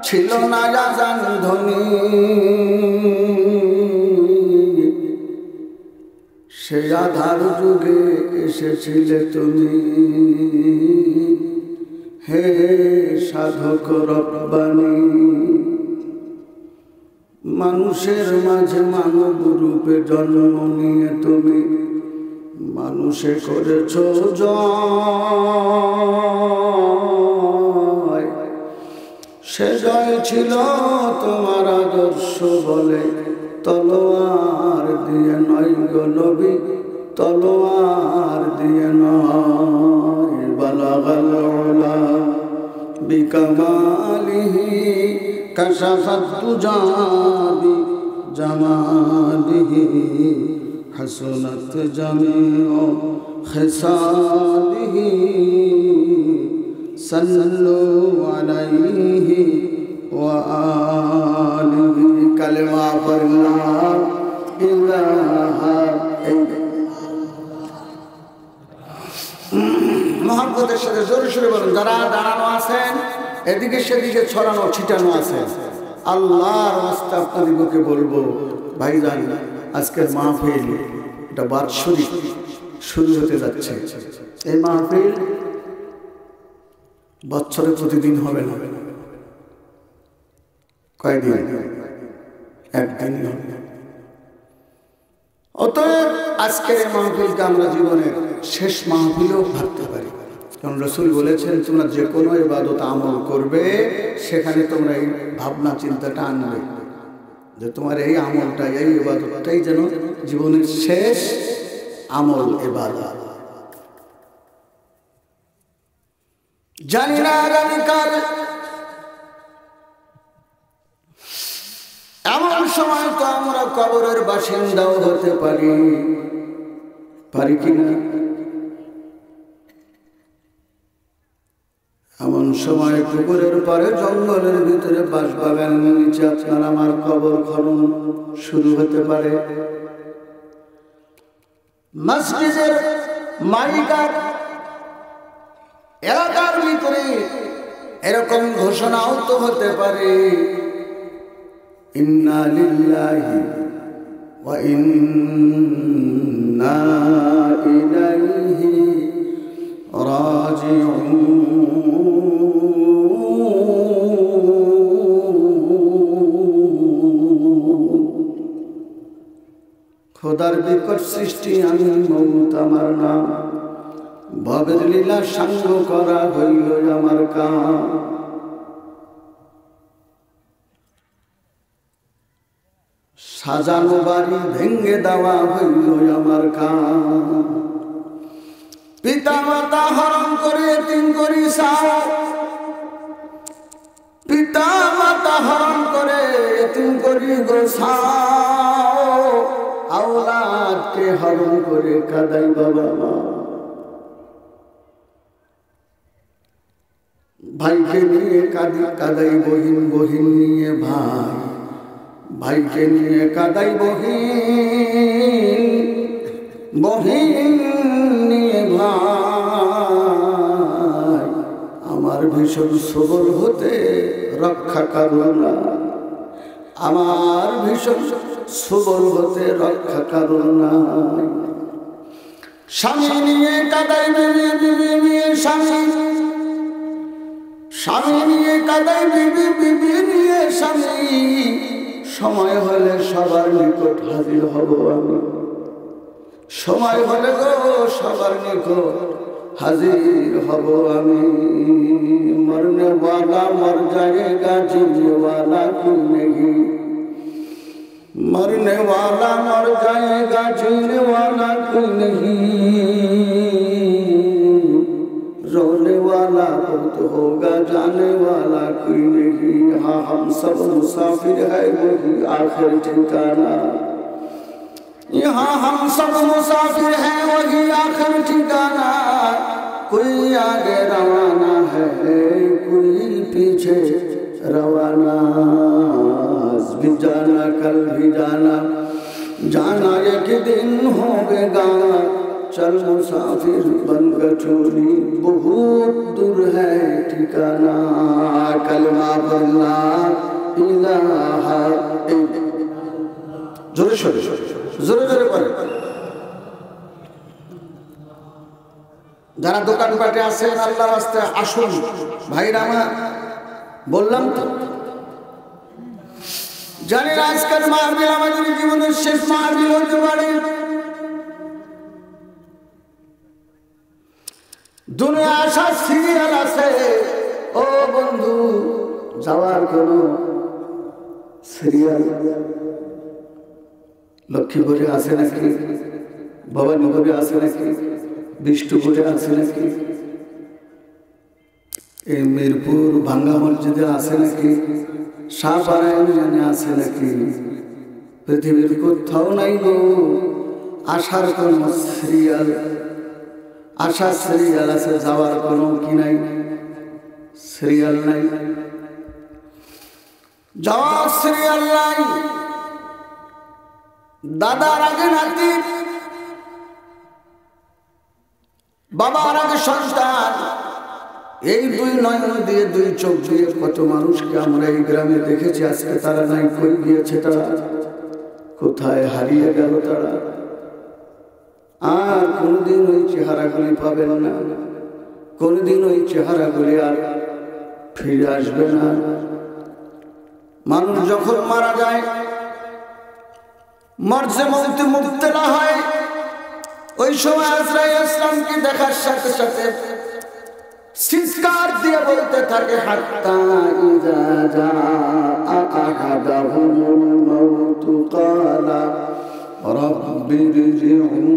ছিল না আযান ধ্বনি, সে আধার যুগে এসেছিলে তুমি। হে সাধক রব্বানি, মানুষের মাঝে মানব রূপে জন্ম নিয়ে তুমি মানুষে করেছ জয়। সে জয় ছিল তোমার আদর্শ বলে, তলোয়ার দিয়ে নয় গো নবী, তলোয়ার দিয়ে নয়। বালাগাল উলা বিকামালিহি কাশাফাত তুজা বিজামালিহি হাসনাত জামিউ খিসালিহি সাল্লু আলাইহি ওয়া আলিহি। কালেমা পড়না ইলাহা মহব্বতের সাথে জোরে সোরে বলুন। যারা দাঁড়ানো আছেন, এদিকে সেদিকে ছড়ানো ছিটানো আছে, আল্লাহর রাস্তা আপনাদেরকে বলবো, ভাইজান আজকের মাহফিল এটা বাৎসরিক শুরু হতে যাচ্ছে। এই মাহফিল বছরে প্রতিদিন হবে না, কয়দিন? একদিন হবে। অতএব আজকের এই মাহফিলকে আমরা জীবনের শেষ মাহফিলও ভাবতে পারি, কারণ রাসূল বলেছেন তোমরা যে কোনো ইবাদত আমল করবে সেখানে তোমরা এই ভাবনা চিন্তাটা আনবে যে তোমার এই আমলটা, এই ইবাদতটাই যেন জীবনের শেষ আমল ইবাদত। জানি না আগামীকাল এমন সময় তো আমরা কবরের বাসিন্দাও হতে পারি কিনা? এমন সময় পুকুরের পারে জঙ্গলের ভিতরে বাঁশবাগানের নিচে আপনার আমার কবর খনন শুরু হতে পারে। মসজিদের মালিকার এলাকার ভিতরে এরকম ঘোষণাও তো হতে পারে, ইন্না লিল্লাহি ওয়া ইন্না ইলাইহি রাজিউন। খোদার বিকট সৃষ্টি আমি, মৌত আমার নাম, ভবের লীলা সাঙ্গ করা হইল আমার কাম। সাজানো বাড়ি ভেঙ্গে দেওয়া হইল আমার কাম। পিতা মাতা হরণ করে এতিম করি সাও, পিতা মাতা হরণ করে এতিম করি গোসাও। আওলাদকে হরণ করে কাদাই বাবা মা, ভাইকে নিয়ে কাদাই বহিন, বহিন নিয়ে ভাই, ভাইকে নিয়ে কাদাই বহিন, বহিন নিয়ে ভাই। আমার ভীষণ সবল হতে রক্ষা করুণা, আমার ভীষণ সবল হতে রক্ষা করুণা। স্বামী নিয়ে কাদাই বিবি, বিবি নিয়ে স্বামী, স্বামী নিয়ে কাদাই বিবি, বিবি নিয়ে স্বামী। সময় হলে সবার নিকট হাজির হব আমি, সময় হলে গো সবার নিকট হাজির হব আমি। মরনে वाला मर जाएगा, जीने वाला कोई नहीं। मरने वाला मर जाएगा, जीने वाला कोई नहीं। रोने वाला बहुत होगा, जाने वाला कोई नहीं। हाँ हम सब मुसाफिर है, वही आखिर ठिकाना। यहाँ हम सब मुसाफिर हैं, वही आखिर ठिकाना। कोई आगे रवाना है, कोई पीछे रवाना। आज भी जाना, कल भी जाना, जाना एक दिन होगा। चल मुसाफिर बनकर चोली बहुत दूर है ठिकाना कलमा पढ़ना इलाहा जोरे जोरे जोरे जोरे पढ़े যারা দোকানপাটে আছেন আল্লাহর রাস্তে আসুন ভাইরা আমার বললাম তো জানি আজকের মাহফিল আমাদের জীবনের শেষ মাহফিল হতে পারে দুনিয়া আসার সিরিয়াল আছে ও বন্ধু যাওয়ার কোন সিরিয়াল লক্ষ্মীপুরে আছে নাকি ভবানীপুরে আছে নাকি বিষ্ণুপুরে আছে নাকি এই মিরপুর ভাঙ্গা মসজিদে আছে নাকি শাহপাড়ায় আছে নাকি পৃথিবীর কোথাও নাই গো আসার কোন সিরিয়াল আসার সিরিয়াল আছে যাওয়ার কোনো কি নাই সিরিয়াল নাই যাওয়ার সিরিয়াল নাই দাদার আগে নাতি বাবার আগে সন্তান এই দুই নয়ন দিয়ে দুই চোখ দিয়ে কত মানুষকে আমরা এই গ্রামে দেখেছি আজকে তারা নাই কই গিয়েছে তারা কোথায় হারিয়ে গেল তারা আর কোনদিন ওই চেহারাগুলি পাবেন না কোনদিন ওই চেহারাগুলি আর ফিরে আসবে না মানুষ যখন মারা যায় মরজে মৌতে মুবতলা হয় ওই সময় আজরাইল ইসলামকে দেখার সাথে সাথে চিৎকার দিয়ে বলতে থাকে হাত্তা ইযা জাআ আহাদাহুমুল মাউতু ক্বালা রাব্বি ইরজিউন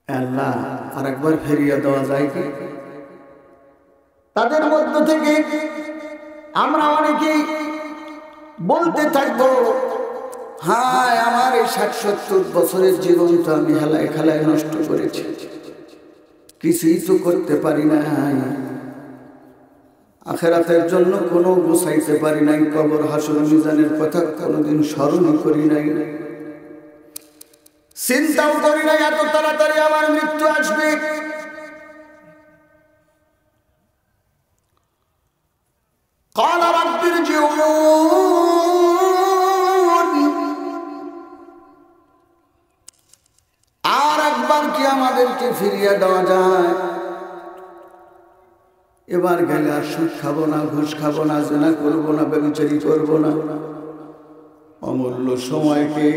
আল্লাহ আরেকবার ফিরিয়ে দেওয়া যায় কি তাদের মধ্য থেকে আমরা অনেকেই বলতে থাকবো হায় আমার এই ৬০-৭০ বছরের জীবন তো আমি হেলায় খেলায় নষ্ট করেছি কিছুই তো করতে পারি না আখিরাতের জন্য কোনো গোছাইতে পারি নাই কবর হাসর মিজানের কথা কোনোদিন স্মরণ করি নাই চিন্তাও করি নাই এত তাড়াতাড়ি আমার মৃত্যু আসবে قال رب ارجعون আর একবার কি আমাদেরকে ফিরিয়ে দেওয়া যায় এবার গেলে আর সুদ খাবো না ঘুষ খাবো না জেনা করবো না ব্যভিচারী করবো না অমূল্য সময়কে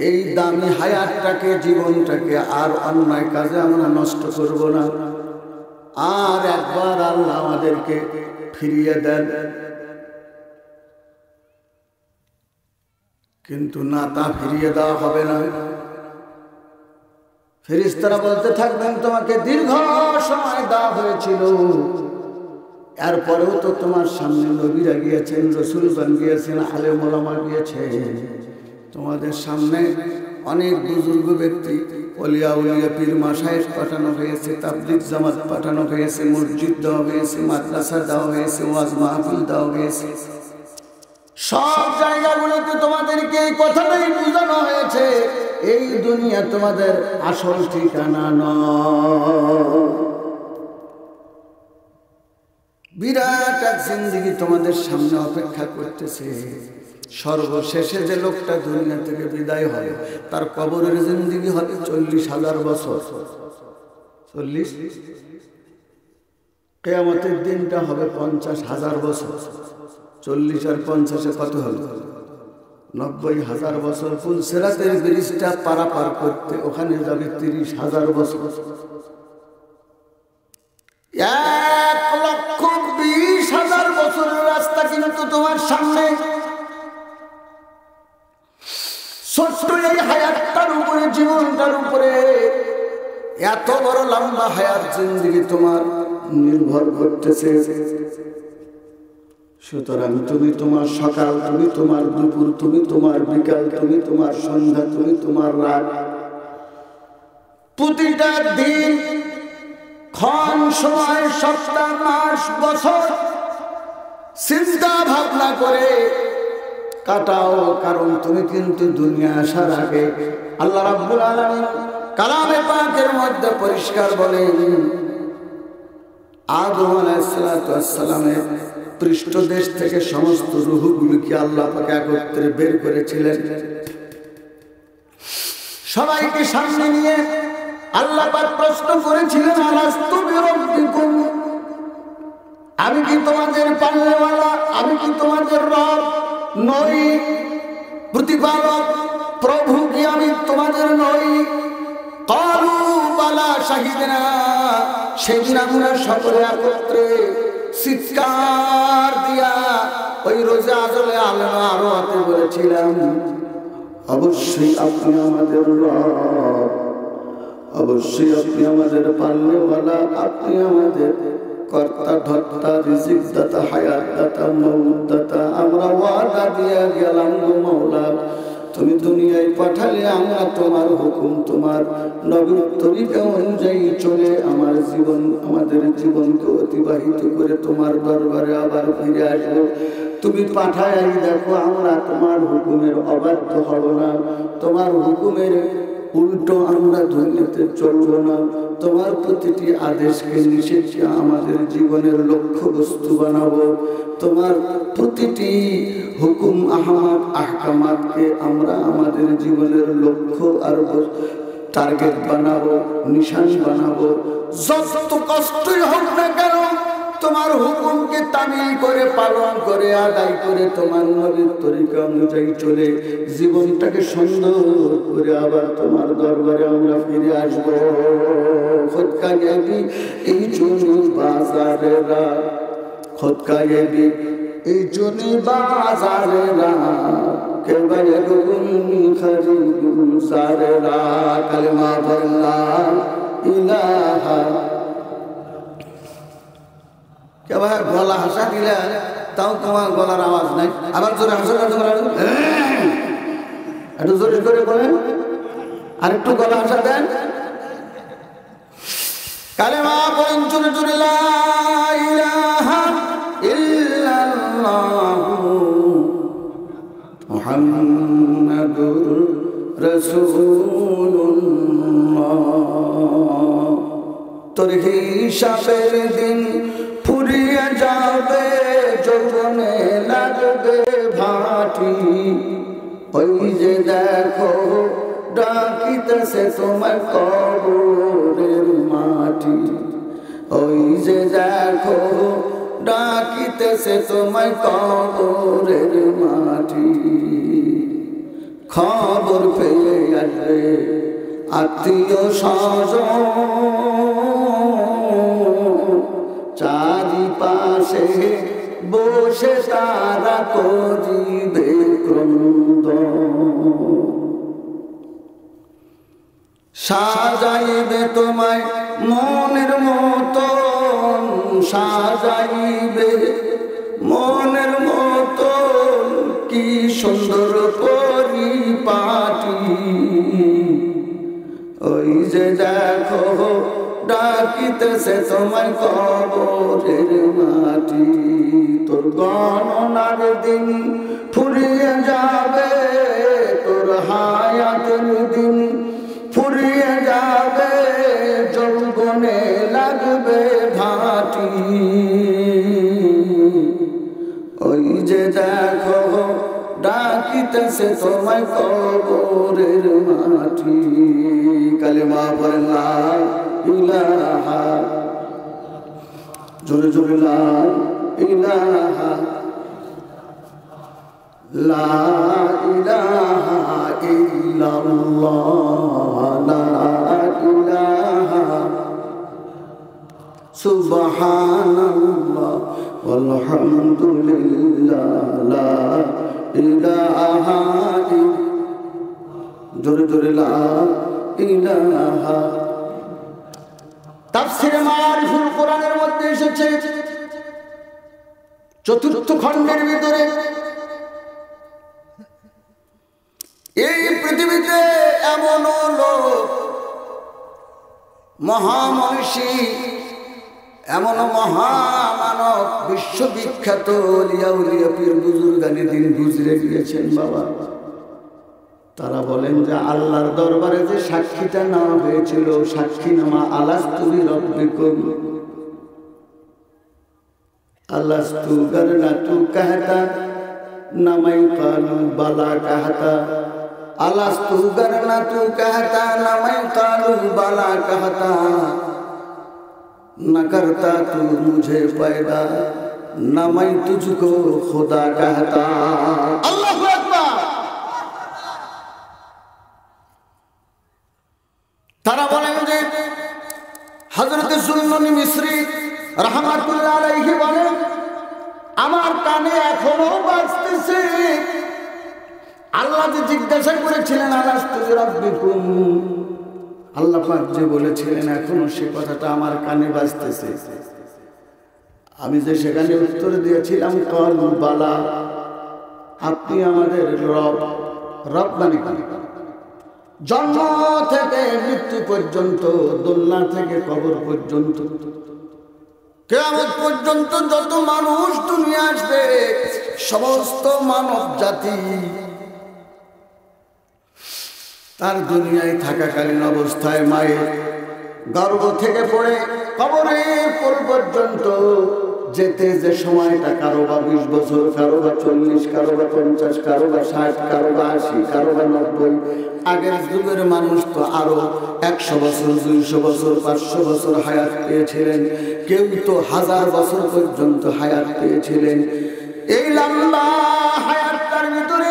এই দামি হায়াতটাকে জীবনটাকে আর অন্যায় কাজে আমরা নষ্ট করব না আর একবার আল্লাহ আমাদেরকে ফিরিয়ে দেন কিন্তু না তা ফিরিয়ে দেওয়া হবে না ফেরেশতারা বলতে থাকবেন তোমাকে দীর্ঘ সময় দেওয়া হয়েছিল এরপরেও তো তোমার সামনে নবীরা গিয়েছেন রাসূলগণ গিয়েছেন আলেম ওলামা গিয়েছেন তোমাদের সামনে অনেক বুজুর্গ ব্যক্তি ওলিয়া উলিয়া পীর মাশায়েখ পাঠানো হয়েছে তাবলীগ জামাত পাঠানো হয়েছে মসজিদ দেওয়া হয়েছে মাদ্রাসা দেওয়া হয়েছে ওয়াজ মাহফিল দেওয়া হয়েছে সব জায়গাগুলোতে তোমাদেরকে এই কথাটাই বোঝানো হয়েছে এই দুনিয়া তোমাদের আসল ঠিকানা নয় বিরাট এক জিন্দেগি তোমাদের সামনে অপেক্ষা করতেছে সর্বশেষে যে লোকটা দুনিয়া থেকে বিদায় হয় তার কবরের জিন্দেগি হবে ৪০,০০০ বছর ৪০ কিয়ামতের দিনটা হবে ৫০,০০০ বছর ৪০ আর ৫০ কত হলো ৯০,০০০ বছর পুলসিরাতের ব্রিজটা পারাপার করতে ওখানে যাবে ৩০,০০০ বছর ১,২০,০০০ বছরের রাস্তা কিন্তু তোমার সামনে ছোট্ট এই হায়াতটার উপরে জীবনটার উপরে এত বড় লম্বা হায়াত জিন্দেগি তোমার নির্ভর করতেছে সুতরাং তুমি তোমার সকাল তুমি তোমার দুপুর তুমি তোমার বিকাল তুমি তোমার সন্ধ্যা তুমি তোমার রাত প্রতিটা দিন, ক্ষণ, সময়, সপ্তাহ, মাস, বছর চিন্তা ভাবনা করে কাটাও, কারণ তুমি কিন্তু দুনিয়া আসার আগে আল্লাহ রাব্বুল আলামিন কালামে পাকের মধ্যে পরিষ্কার বলেন, আদম আলাইহিস সালামের পৃষ্ঠদেশ থেকে সমস্ত রূহগুলোকে আল্লাহ পাক একত্রে বের করেছিলেন। সবাইকে সামনে নিয়ে আল্লাহ পাক প্রশ্ন করেছিলেন, আলাস্তু বিরাব্বিকুম, আমি কি তোমাদের পালনেওয়ালা, আমি কি তোমাদের রব নই? প্রতিপালক প্রভু কি আমি তোমাদের নই? ক্বালু বালা শাহিদনা, সেদিন আমরা সকলে একত্রে চিৎকার দিয়া ওই রোজা আজলে আলেমা আরো হাতে বলেছিলাম, অবশ্যই আপনি আমাদের রব, অবশ্যই আপনি আমাদের পালনেওয়ালা, আপনি আমাদের কর্তা ধর্তা, রিজিক দাতা, হায়াত দাতা, মউত দাতা। আমরা ওয়াদা দিয়ে গেলাম গো মাওলা, তুমি দুনিয়ায় পাঠালে আমরা তোমার হুকুম, তোমার নবীর তরিকা অনুযায়ী চলে আমাদের জীবনকে অতিবাহিত করে তোমার দরবারে আবার ফিরে আসবো। তুমি পাঠাই দেখো, আমরা তোমার হুকুমের অবাধ্য হব না, তোমার হুকুমের উল্টো আমরা দুনিয়াতে চলবো না, তোমার প্রতিটি আদেশকে নিষেধকে আমাদের জীবনের লক্ষ্য বস্তু বানাবো, তোমার প্রতিটি হুকুম আহকামাতকে আমরা আমাদের জীবনের লক্ষ্য আর টার্গেট বানাবো, নিশান বানাবো। যত কষ্টই হোক না কেন তোমার হুকুমকে তামিল করে, পালন করে, আদায় করে, তোমার নবীর তরিকা অনুযায়ী চলে জীবনটাকে সুন্দর করে আবার তোমার দরবারে আমরা ফিরে আসবো। খোদকায়েবি এই জন্য বাজারে রাত, খোদকায়েবি এই জন্য বাজারে রাত, কেউ বাইরুনি খরিদুন সারে রাত, কালিমা লা ইলাহা। গলা হাসা দিলে তাও তোমার গলার আওয়াজ নাই, আবার জোরে হাসা, একটু জোরে করে বলেন, আর একটু গলা হাসা দেন, কালেমা বলেন জোরে জোরে, লা ইলাহা ইল্লাল্লাহু মুহাম্মাদুর রাসূলুল্লাহ। তোর হিসাবের দিন ফুরিয়ে যাবে, যৌবনে লাগবে ভাটি, ওই যে দেখো ডাকিতেছে তোমার কবরের মাটি, ওই যে দেখো ডাকিতেছে তোমার কবরের মাটি। খবর পেয়ে আসবে আত্মীয় স্বজন, চারিপাশে বসে তারা করিবে ক্রন্দন, সাজাইবে তোমায় মনের মতন, সাজাইবে মনের মতন, কি সুন্দর পরিপাটি, ওই যে দেখো ডাকিতেছে তোমায় কবরের মাটি। তোর গণনার দিন ফুরিয়ে যাবে, তোর হায়াতের দিন ফুরিয়ে যাবে, যৌবনে লাগবে ভাটি, ওই যে দেখো ডাকিতেছে তোমায় কবরের মাটি। কালিমা পড়েন লা ইলাহা, জোরে জোরে লা ইলাহা, লা ইলাহা ইল্লাল্লাহ, লা ইলাহা সুবহানাল্লাহ ওয়ালহামদুলিল্লাহ, লা ইলাহা জোরে জোরে লা ইলাহা। তাফসীরে মারিফুল কোরআনের মধ্যে এসেছে, চতুর্থ খণ্ডের ভিতরে, এই পৃথিবীতে এমন লোক মহামনীষী, এমন মহামানব, বিশ্ববিখ্যাত ওলিয়া উলিয়া পীর বুজুর্গানি দিন গুজরে গিয়েছেন বাবা। তারা বলেন যে আল্লাহর দরবারে যে সাক্ষীটা নেওয়া হয়েছিল, সাক্ষী নামা আলাস্তু বিরব্বিকুম, আলাস্তু গারনাতু কাহাতা নামাই কালু বালা কাহাতা, আলাস্তু গারনাতু কাহাতা নামাই কালু বালা কাহাতা, না করতা তু মুঝে पैदा না मैं तुझको खुदा कहता। আল্লাহু আকবার। তারা বলেন যে হযরত সুন্ননী মিসরি রাহমাতুল্লাহ আলাইহি বলেন, আমার কানে এখনো বাজতেছে আল্লাহ যে জিজ্ঞাসা করেছিলেন আলাস্তু বিরাব্বিকুম, আল্লাহ পাক যে বলেছিলেন এখনো সে কথাটা আমার কানে বাজতেছে। আমি যে সেখানে উত্তর দিয়েছিলাম কালু বালা, আপনি আমাদের রব। রব মানে জন্ম থেকে মৃত্যু পর্যন্ত, দুনিয়া থেকে কবর পর্যন্ত, কিয়ামত পর্যন্ত যত মানুষ দুনিয়া আসবে, সমস্ত মানব জাতি তার দুনিয়ায় থাকাকালীন অবস্থায় মায়ের গর্ভ থেকে পড়ে কবরের পর্যন্ত যেতে যে সময়টা, কারো বা 20 বছর, কারো বা 40, কারো বা 50, কারো বা 60, কারো বা 80, কারো বা 90। আগের যুগের মানুষ তো আরো 100 বছর, 200 বছর, 500 বছর হায়াত পেয়েছিলেন, কেউ তো 1000 বছর পর্যন্ত হায়াত পেয়েছিলেন। এই লম্বা হায়াতটার ভিতরে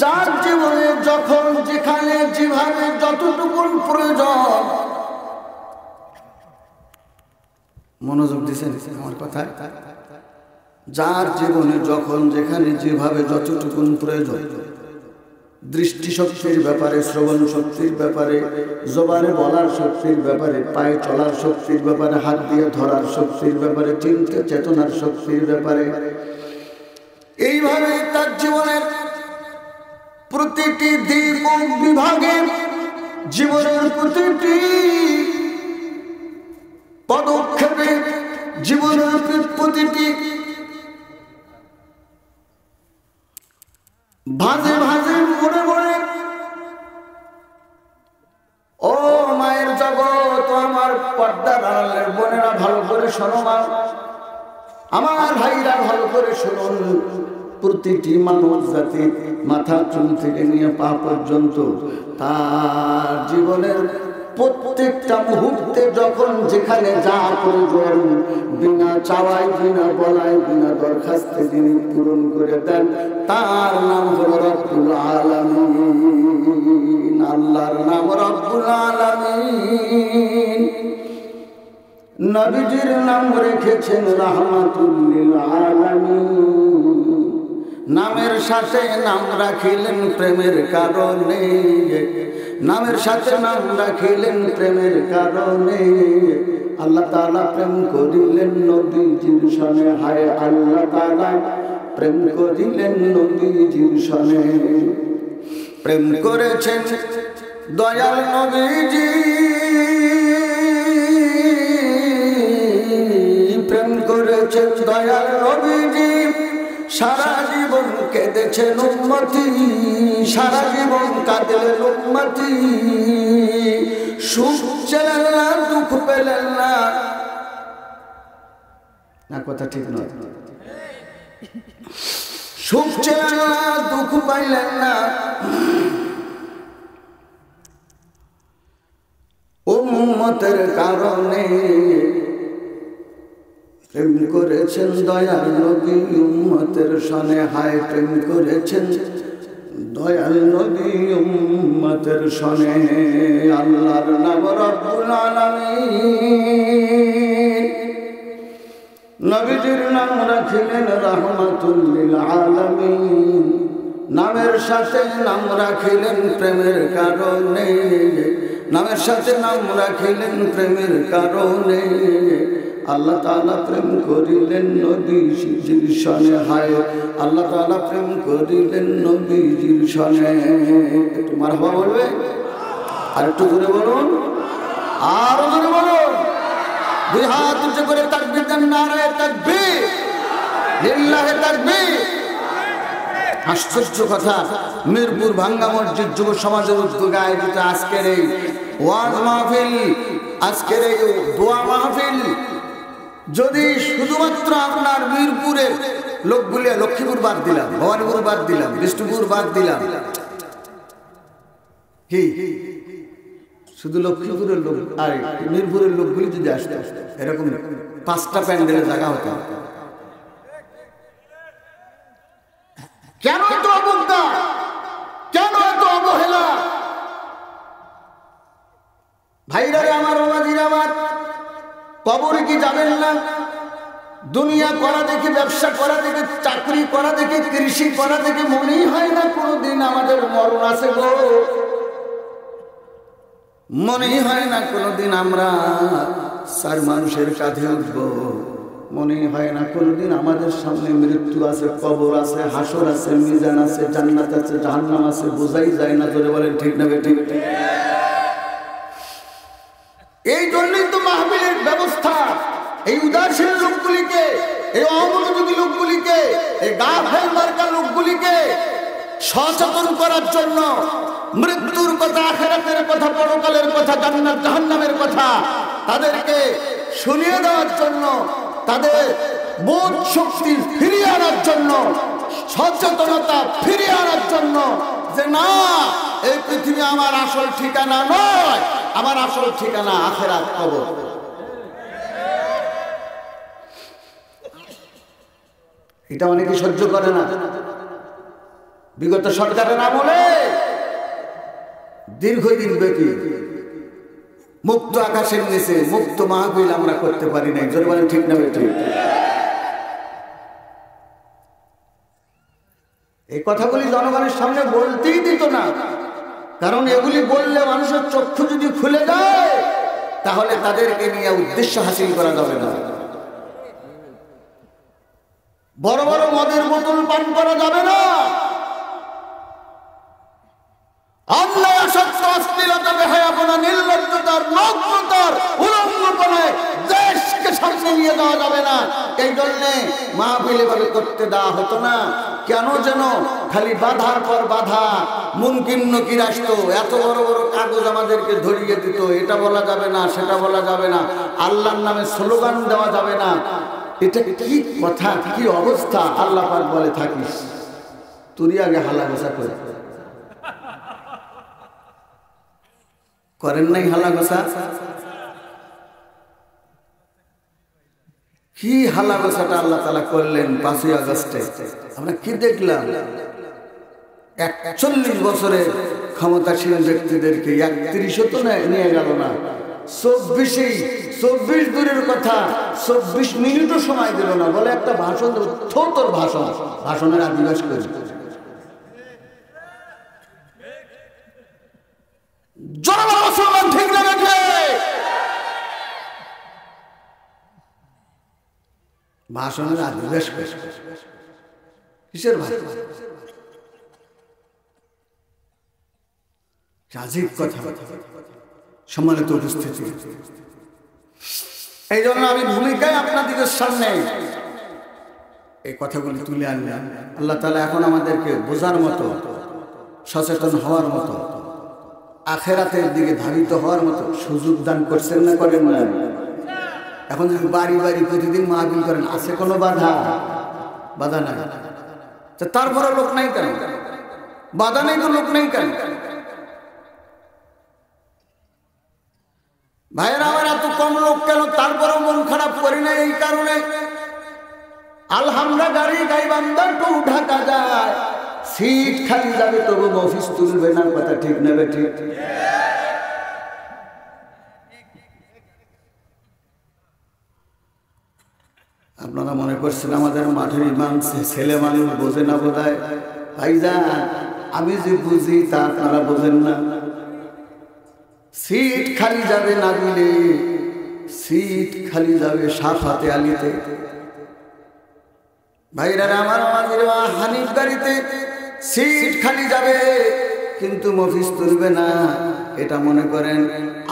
যার জীবনে যখন যেখানে যেভাবে যতটুকু প্রয়োজন, মনোযোগ দিয়েছেন আমার কথায়, যার জীবনে যখন যেখানে যেভাবে যতটুকু প্রয়োজন, দৃষ্টিশক্তির ব্যাপারে, শ্রবণ শক্তির ব্যাপারে, জবানে বলার শক্তির ব্যাপারে, পায়ে চলার শক্তির ব্যাপারে, হাত দিয়ে ধরার শক্তির ব্যাপারে, চিন্তা চেতনার শক্তির ব্যাপারে, এইভাবে তার জীবনের প্রতিটি দিক ও বিভাগে, জীবনের প্রতিটি পদক্ষেপে, জীবনের প্রতিটি ভাজে ভাজে, মোড়ে মোড়ে, ও মায়ের জগৎ, আমার পর্দার আড়ালের বোনেরা ভালো করে শোনো, মা আমার ভাইরা ভালো করে শুনুন, প্রতিটি মানব জাতি মাথা চুল থেকে নিয়ে পা পর্যন্ত তার জীবনের প্রত্যেকটা মুহূর্তে যখন যেখানে যা প্রয়োজন, বিনা চাওয়ায়, বিনা বলায়, বিনা দরখাস্তে যিনি পূরণ করে দেন, তার নাম হল রব্বুল আলামিন। আল্লাহর নাম রব্বুল আলামিন। নবীজির নাম রেখেছেন রাহমাতুল লিল আলামিন। নামের সাথে নাম রাখিলেন প্রেমের কারণে, নামের সাথে নাম রাখিলেন প্রেমের কারণে। আল্লাহ তাআলা প্রেম করিলেন নবীজির সনে, হায় আল্লাহ তাআলা প্রেম করিলেন নবীজির সনে। প্রেম করেছেন দয়াল নবীজি, প্রেম করেছেন দয়াল নবীজি। সারা জীবন কেঁদেছেন উম্মতি, সারা জীবন কাঁদলেন উম্মতি। সুখ ছিলেন না, দুঃখ পেলেন না, না কথা ঠিক নয়। সুখ ছিলেন না, দুঃখ পাইলেন না, উম্মতের কারণে। প্রেম করেছেন দয়াল নবী উম্মতের সনে, হায় প্রেম করেছেন দয়াল নবী উম্মতের সনে। আল্লাহর নাম রব্বুল আলামিন। নবীজির নাম রাখিলেন রাহমাতুল লিল আলামিন। নামের সাথে নাম রাখিলেন প্রেমের কারণে, নামের সাথে নাম রাখিলেন প্রেমের কারণে। আল্লাহ তাআলা প্রেম করিলেন নবীজির সনে, হায় আল্লাহ তাআলা প্রেম করিলেন নবীজির সনে। একটু মারহাবা বলবে, আর একটু জোরে বলুন। আর জোরে বলুন, দুই হাত উঁচু করে তাকবীর দেন, নারায়ে তাকবীর, লিল্লাহি তাকবীর। আশ্চর্য কথা, মিরপুর ভাঙ্গা মসজিদ যুব সমাজের উদ্যোগে আয়োজিত আজকের এই ওয়াজ মাহফিল, আজকের এই দোয়া মাহফিল যদি শুধুমাত্র আপনার মিরপুরের লোকগুলি, লক্ষ্মীপুর বাদ দিলাম, ভবানীপুর বাদ দিলাম, বিষ্ণুপুর বাদ দিলাম, কি শুধু লক্ষ্মীপুরের লোক আর মিরপুরের লোকগুলি যদি আসতো, এরকম 5টা প্যান্ডেলের জায়গা হতো। কেন এত অবজ্ঞা, কেন এত অবহেলা? ভাইরারে আমার, বাবাজিরা আমার, কবরে কি যাবেন না? দুনিয়া করা দেখে, ব্যবসা করা দেখে, চাকরি করা দেখে, কৃষি করা দেখে মনেই হয় না কোনোদিন আমাদের মরণ আছে গো। মনেই হয় না কোনোদিন আমরা 4 মানুষের কাঁধে উঠবো। মনেই হয় না কোনোদিন আমাদের সামনে মৃত্যু আছে, কবর আছে, হাসর আছে, মিজান আছে, জান্নাত আছে, জাহান্নাম আছে, বোঝাই যায় না। জোরে বলেন ঠিক না বেঠিক? এই জন্যই তো মাহফিলের ব্যবস্থা। এই উদাসীন লোকগুলিকে, এই অমনোযোগী লোকগুলিকে, এই গাফেল মার্কা লোকগুলিকে সচেতন করার জন্য, মৃত্যুর কথা, আখিরাতের কথা, পরকালের কথা, জান্নাত জাহান্নামের কথা তাদেরকে শুনিয়ে দেওয়ার জন্য, তাদের বোধ শক্তি ফিরিয়ে আনার জন্য, সচেতনতা ফিরিয়ে আনার জন্য, যে না, এই পৃথিবী আমার আসল ঠিকানা নয়, আমার আসল ঠিকানা আখিরাত, কবর। এটা অনেকে সহ্য করে না। বিগত সরকারের আমলে দীর্ঘদিন ব্যাপী মুক্ত আকাশের নিচে মুক্ত মাহফিল আমরা করতে পারি নাই। জোরে বলেন ঠিক না বেঠিক? এই কথাগুলি জনগণের সামনে বলতেই দিত না, কারণ এগুলি বললে মানুষের চক্ষু যদি খুলে যায় তাহলে তাদেরকে নিয়ে উদ্দেশ্য হাসিল করা যাবে না। বড় বড় মদের বোতল পান করা যাবে না। অন্যায়, অসত্য, অশ্লীলতা, বেহায়াপনা, নির্লজ্জতার, নগ্নতার, উলঙ্গপনায় দেশকে সামনে নিয়ে যাওয়া যাবে না। এই জন্যে মাহফিল এভাবে করতে দেওয়া হতো না। কেন যেন খালি বাধার পর বাধা, মুনকির নকির আসতো, এত বড় বড় কাগজ আমাদেরকে ধরিয়ে দিত, এটা বলা যাবে না, সেটা বলা যাবে না, আল্লাহর নামে স্লোগান দেওয়া যাবে না। এটা কি কথা, কি অবস্থা? আল্লাহ পাক বলে, থাকিস তুই আগে হালা গোসা করে। করেন নাই হালা গোসা? কি হালা গোসাটা আল্লাহ তাআলা করলেন 5ই আগস্টে। আমরা কি দেখলাম? 41 বছরের ক্ষমতাসীন ব্যক্তিদেরকে 31ও তো নিয়ে গেল না, 24 দূরের কথা 24 মিনিটও সময় দিল না। বলে একটা ভাষণ, তোর ভাষণের আদিবাস করে ঠিক না? ভাষণের আদিবাস কিসের ভাষা? রাজীব কথা। সম্মানিত উপস্থিতি, এই জন্য আমি ভূমিকায় আপনাদের সামনে এই কথাগুলি তুলে আনলাম। আল্লাহ তাআলা এখন আমাদেরকে বোঝার মতো, সচেতন হওয়ার মতো, আখিরাতের দিকে ধাবিত হওয়ার মতো সুযোগ দান করছেন না করেন না? এখন যদি বাড়ি বাড়ি প্রতিদিন মাহফিল করেন, আছে কোনো বাধা? বাধা নাই। তারপরে লোক নাই কেন? বাধা নেই তো লোক নেই কেন? ভাইয়েরা আমার, এত কম লোক কেন? তারপরেও মন খারাপ করি না এই কারণে, আলহামদুলিল্লাহ গাড়ি গাইবান্দার টু ঢাকা যায়, সিট খালি যাবে তবু অফিস তুলবে না। কথা ঠিক না বেঠিক? আপনারা মনে করছেন আমাদের মাঠের ইমাম ছেলে মানুষ, বোঝে না বোধহয়? ভাইজান, আমি যে বুঝি তা আপনারা বোঝেন না। সিট খালি যাবে না দিলে, সিট খালি যাবে সাফাতে আলিতে। ভাইরা আমার, আমাদের হানিফ গাড়িতে সিট খালি যাবে কিন্তু মফিজ তুলবে না। এটা মনে করেন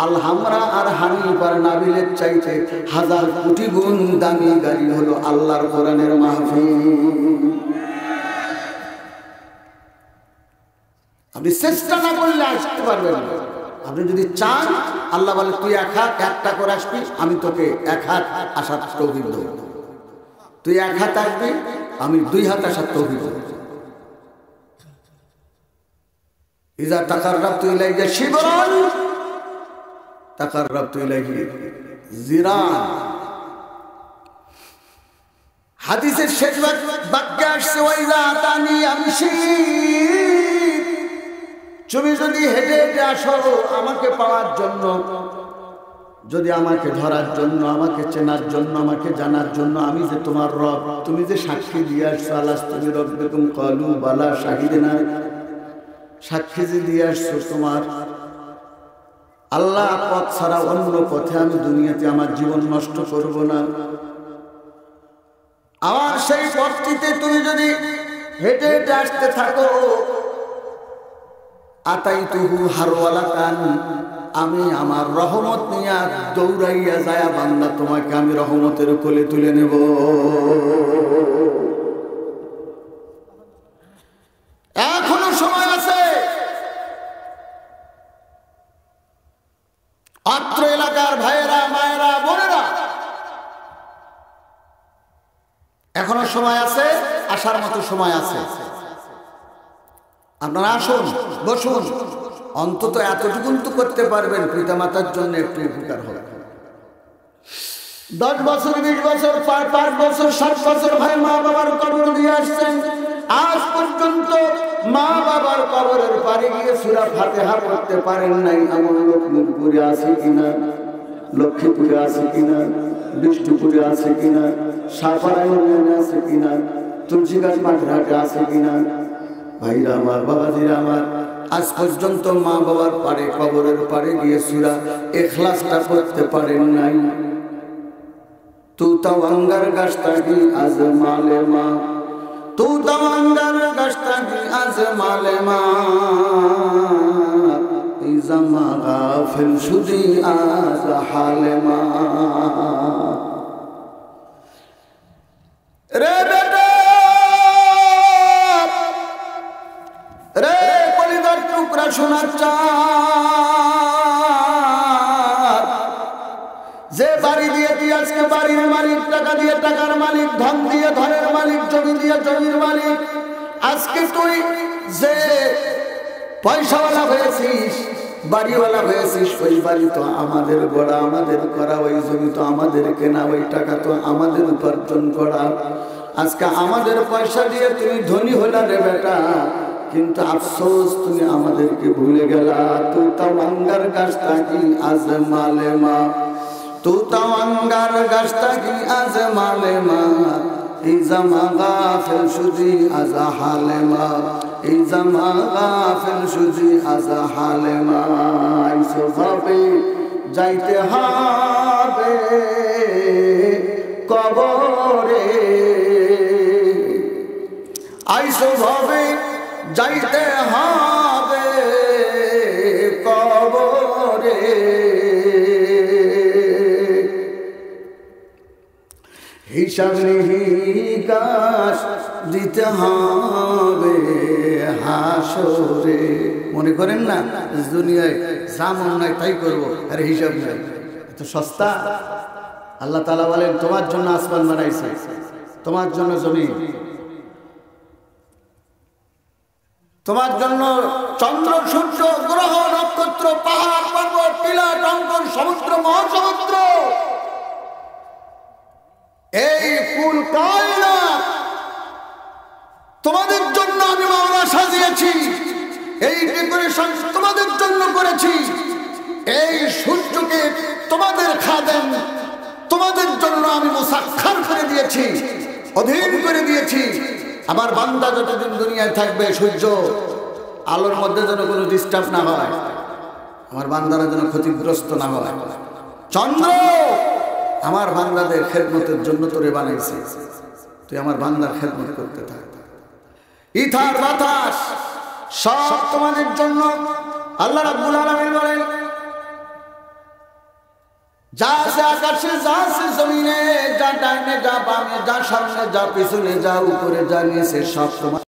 আলহামরা আর হানিফার নাবিলের চাইতে 1000 কোটি গুণ দামি গাড়ি হলো আল্লাহর কোরআনের মাহফিল। আপনি চেষ্টা না করলে আসতে পারবেন না। আপনি যদি চান, আল্লাহ বলে তুই একটা করে আসবি, আমি তোকে 1 হাত আসার তৌফিক দেব। তুই 1 হাত আসবি, আমি 2 হাত আসার তৌফিক দেব। ইজা তাকাররাবতু ইলাইকা শিবরান তাকাররাবতু ইলাইহি জিরান। হাদিসের শেষ বাক্যে আসছে ওয়াইজা আতানি আমশি, তুমি যদি হেঁটে হেঁটে আসো আমাকে পাওয়ার জন্য, যদি আমাকে ধরার জন্য, আমাকে চেনার জন্য, আমাকে জানার জন্য, আমি যে তোমার রব, তুমি যে সাক্ষী দিয়ে আসছো আলাস্তু বিরব্বিকুম ক্বালু বালা শাহিদিনা, সাক্ষী যে দিয়ে আসছো তোমার আল্লাহ পথ ছাড়া অন্য পথে আমি দুনিয়াতে আমার জীবন নষ্ট করব না। আমার সেই পথটিতে তুমি যদি হেঁটে হেঁটে আসতে থাকো, আতাইতুহু হারওয়ালাতান, আমি আমার রহমত নিয়ে দৌড়াইয়া যায় বান্দা তোমাকে আমি রহমতের কোলে তুলে নেব। এখনো সময় আছে। অত্র এলাকার ভাইয়েরা, মায়েরা, বোনেরা, এখনো সময় আছে, আসার মতো সময় আছে। আপনারা আসুন, বসুন, অন্তত এতটুকুন তো করতে পারবেন, পিতামাতার জন্য একটু উপকার হবে। 10 বছর, 20 বছর, 5 বছর, 7 বছর ভাই মা বাবার কবর দিয়ে আসছেন, আজ পর্যন্ত মা বাবার কবরের পারে গিয়ে সূরা ফাতিহা পড়তে পারেন নাই। এমন লোক মিরপুরে আছে কিনা, লক্ষ্মীপুরে আছে কিনা, বিষ্ণুপুরে আছে কিনা, সাপাড়ায় আছে কিনা, তুলসীগাছ মাঠঘাটে আছে কিনা? ভাইরা আমার, বাবাজিরা আমার, আজ পর্যন্ত মা বাবার পারে কবরের পারে গিয়ে সূরা ইখলাসটা পড়তে পারেন নাই। তু তাওয়াঙ্গার গাছটাকি আজ মালে মা, তু তাওয়াঙ্গার গাছটাকি আজ মালে মা, ইজামা গাফিল শুদি আজ হালে মা। রে বেটা, রে কলিজার টুকরা সোনার চাঁদ, যে বাড়ি দিয়ে তুই আজকে বাড়ির মালিক, টাকা দিয়ে টাকার মালিক, ধন দিয়ে ধনের মালিক, জমি দিয়ে জমির মালিক, আজকে তুই যে পয়সাওয়ালা হয়েছিস, বাড়িওয়ালা হয়েছিস, ওই বাড়ি তো আমাদের গড়া, আমাদের করা, ওই জমি তো আমাদের কেনা, ওই টাকা তো আমাদের উপার্জন করা। আজকে আমাদের পয়সা দিয়ে তুমি ধনী হলা রে বেটা, কিন্তু আফসোস তুমি আমাদেরকে ভুলে গেলা। তু তাওয়াঙ্গার গাছটাকি আজ মালে মা, তু তাওয়াঙ্গার গাছটাকি আজ মালে মা, ইজামা গাফিল শুদি আজ হালে মা, ইজামা গাফিল শুদি আজ হালে মা। আইসভাবে যাইতে হবে কবরে, আইসভাবে যাইতে হবে কবরে, হিসাব নিকাশ দিতে হবে হাসরে। মনে করেন না দুনিয়ায় যা মন নাই তাই করবো, আরে হিসাব নাই, এত সস্তা? আল্লাহ তাআলা বলেন তোমার জন্য আসমান বানাইছে, তোমার জন্য জমিন, তোমার জন্য চন্দ্র, সূর্য, গ্রহ, নক্ষত্র, পাহাড়, পর্বত, টিলা, টঙ্কন, সমুদ্র, মহাসমুদ্র, এই কুল কায়নাত তোমাদের জন্য আমি মাওলা সাজিয়েছি, এই ডেকোরেশন তোমাদের জন্য করেছি, এই সূর্যকে তোমাদের খাদেম, তোমাদের জন্য আমি মুসাখখার করে দিয়েছি, অধীন করে দিয়েছি। আমার বান্দা যতদিন দুনিয়ায় থাকবে, সূর্য আলোর মধ্যে যেন কোনো ডিস্টার্ব না হয়, আমার বান্দারা যেন ক্ষতিগ্রস্ত না হয়। চন্দ্র আমার বান্দাদের খেদমতের জন্য তোরে বানাইছে, তুই আমার বান্দার খেদমত করতে থাক। ইথার বাতাস সব তোমাদের জন্য, আল্লাহ রাব্বুল আলামিন বলেন যা আছে আকাশে, যা আছে জমিনে, যা ডাইনে, যা বামে, যা সামনে, যা পিছনে, যা উপরে, যা নিচে, সব তোমার